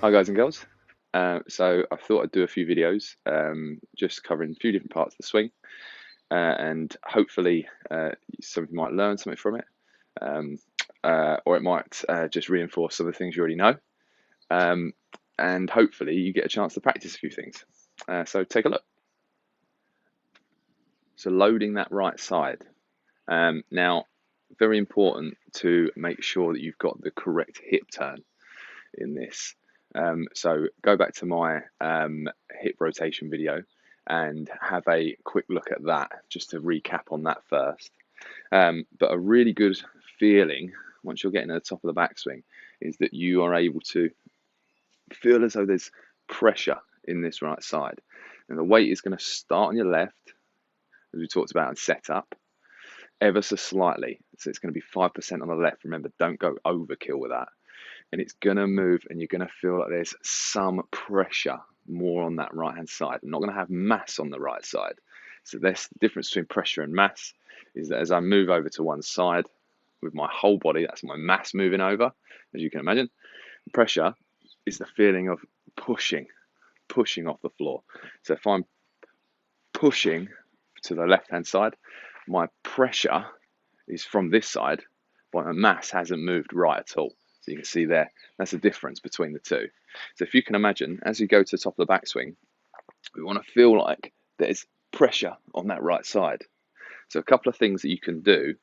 Hi guys and girls. So I thought I'd do a few videos just covering a few different parts of the swing, and hopefully some of you might learn something from it, um, or it might just reinforce some of the things you already know, um, and hopefully you get a chance to practice a few things. So take a look. So loading that right side. Now, very important to make sure that you've got the correct hip turn in this. So go back to my hip rotation video and have a quick look at that, just to recap on that first. But a really good feeling once you're getting to the top of the backswing is that you are able to feel as though there's pressure in this right side. And the weight is going to start on your left, as we talked about in setup, ever so slightly. So it's going to be 5% on the left. Remember, don't go overkill with that. And it's going to move, and you're going to feel like there's some pressure more on that right hand side. I'm not going to have mass on the right side. So that's the difference between pressure and mass, is that as I move over to one side with my whole body, that's my mass moving over, as you can imagine. Pressure is the feeling of pushing off the floor. So if I'm pushing to the left hand side, my pressure is from this side, but my mass hasn't moved right at all. So you can see there, that's the difference between the two. So if you can imagine, as you go to the top of the backswing, we want to feel like there's pressure on that right side. So a couple of things that you can do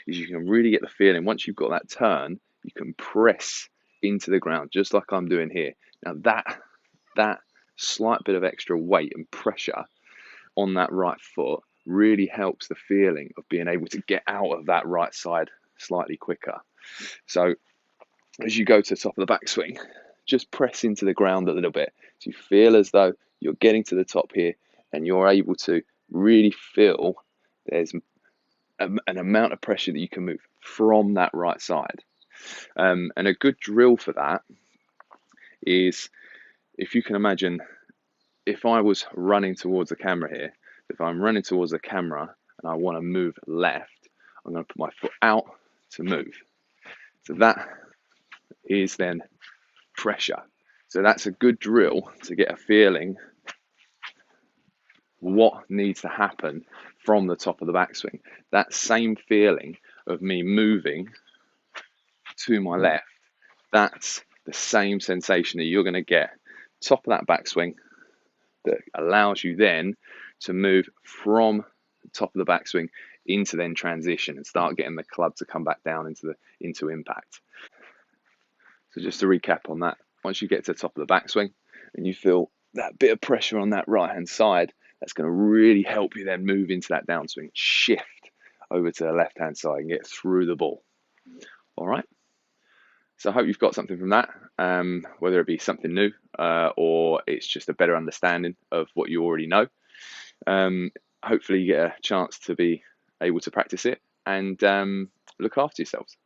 is you can really get the feeling, once you've got that turn, you can press into the ground, just like I'm doing here. Now that slight bit of extra weight and pressure on that right foot really helps the feeling of being able to get out of that right side slightly quicker. So as you go to the top of the backswing, just press into the ground a little bit. So you feel as though you're getting to the top here, and you're able to really feel there's an amount of pressure that you can move from that right side. And a good drill for that is, if you can imagine, if I was running towards the camera here, if I'm running towards the camera and I want to move left, I'm going to put my foot out to move. So that is then pressure. So that's a good drill to get a feeling what needs to happen from the top of the backswing. That same feeling of me moving to my left, that's the same sensation that you're going to get top of that backswing, that allows you then to move from the top of the backswing into then transition and start getting the club to come back down into impact. So just to recap on that, once you get to the top of the backswing and you feel that bit of pressure on that right hand side, that's going to really help you then move into that downswing, shift over to the left hand side and get through the ball. All right. So I hope you've got something from that, whether it be something new or it's just a better understanding of what you already know. Hopefully you get a chance to be able to practice it and look after yourselves.